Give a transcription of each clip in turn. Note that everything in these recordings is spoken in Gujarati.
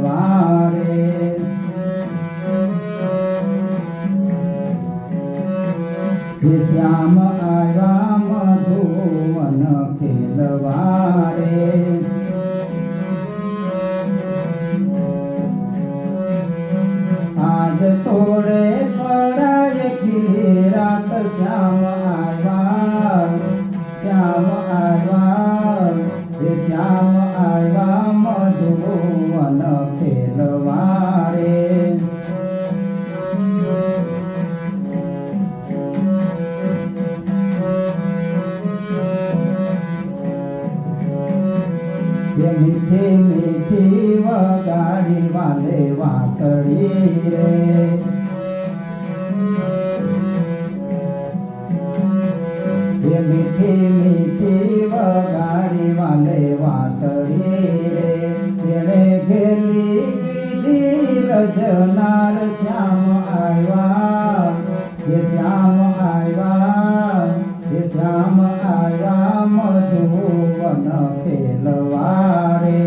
ખેલવારે શ્યામ આવ્યા મધુવન ખેલવારે આજ સોળે પડાય ખીલી રાત શ્યામ આવ્યા શ્યામ આવ્યા શ્યામ આવ્યા મધુવન ખેલવારે મીઠી મીઠી વગાડી વાલે વાંસળી રે મીઠી મીઠી વગાડી વાલે વાંસળી રે એણે ઘેલી કીધી રજનાર શ્યામ આવ્યા શ્યામ આવ્યા શ્યામ આવ્યા મધુવન ખેલવારે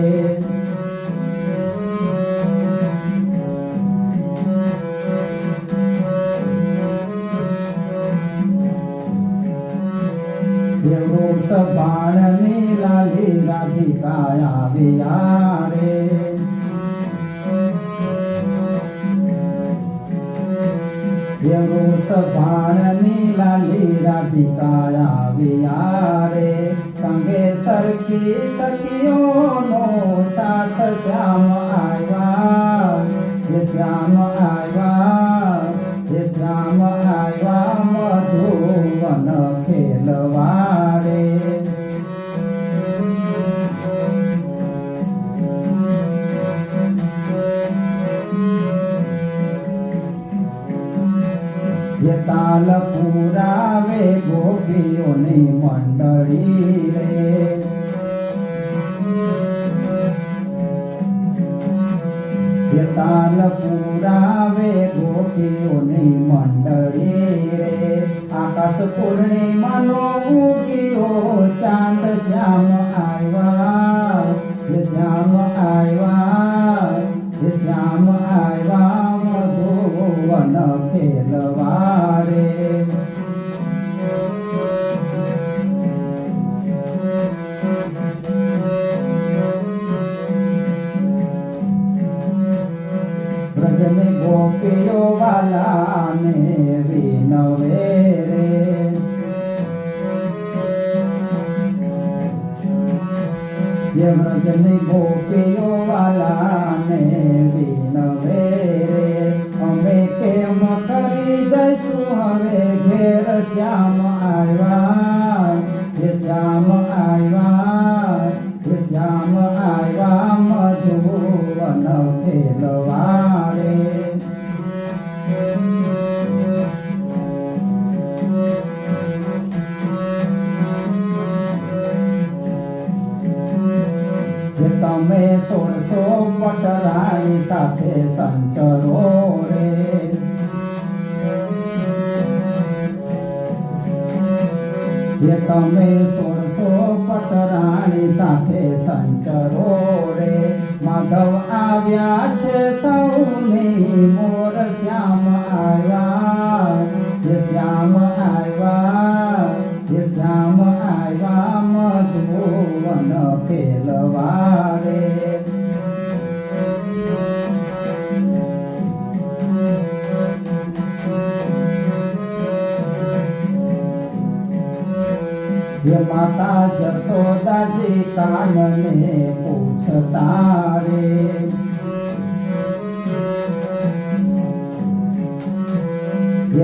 બાળની લાલી રાધિકા આવ્યા રે બાળની લાલી રાધિકા આવ્યા રે સંગે સરખી સખીઓનો સાથ શ્યામ આવ્યા શ્યામ આવ્યા શ્યામ આવ્યા મધુવન ખેલવારે તાલ પુરાવે ગોપીઓની મંડળી રે તાલ પુરાવે ગોપીઓની મંડળી રે આકાશ પૂર્ણિમાનો ઉગ્યો ચાંદ શ્યામ આવ્યા શ્યામ આવ્યા શ્યામ આવ્યા મધુવન ખેલવારે વ્રજને ગોપીઓ વાલાને વિનવે રે વ્રજને ગોપીઓ વાલાને વિનવે રે અમે કેમ કરી જઈશું હવે ઘેર શ્યામ આવ્યા શ્યામ આવ્યા શ્યામ આવ્યા મધુવન ખેલવારે તમે 1600 પટરાણી સાથે સંચરો રે તમે 1600 પટરાણી સાથે સંચરો રે માધવ આવ્યા છે સૌની મોર શ્યામ આવ્યા શ્યામ આવ્યા શ્યામ આવ્યા મધુવન ખેલવારે માતા જશોદાજી કાનને પૂછતા રે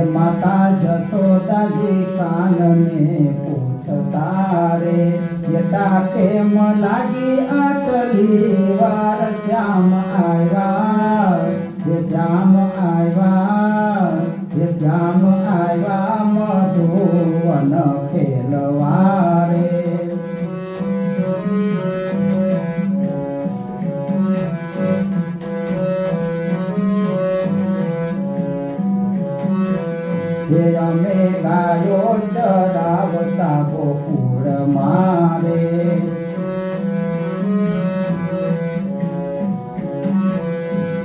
માતા જશોદાજી કાનને પૂછતા રે યટા કેમ લાગી આટલી વાર શ્યામ આવ્યા શ્યામ આવ્યા શ્યામ આવ્યા મધુવન ખેલવારે અમે ગાયો ચરાવતા ગોકુળ મારે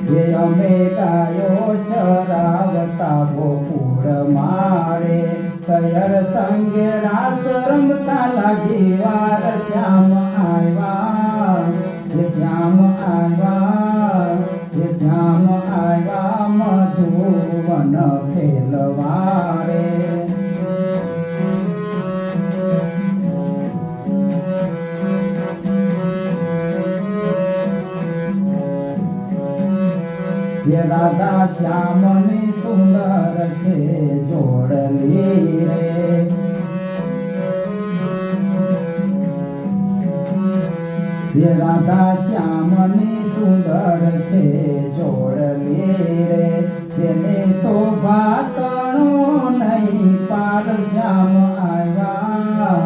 હે અમે ગાયો ચરાવતા ગોકુળ મારે કયર સંગે રાસ રમતા લાગી વાર શ્યામ આવ્યા હે શ્યામ આવ્યા હે શ્યામ આવ્યા મધુવન ખેલવારે હે રાધા શ્યામની સુંદર છે જોડલી રે હે રાધા શ્યામની સુંદર છે જોડલી રે તેને શોભા તણો નહીં પાર શ્યામ આવ્યા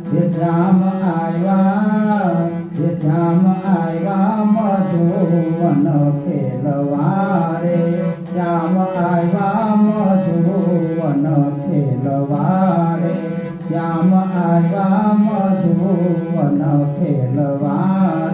હે શ્યામ આવ્યા હે શ્યામ આવ્યા મધુવન ખેલવારે શ્યામ આવ્યા મધુવન ખેલવારે શ્યામ આવ્યા મધુવન ખેલવારે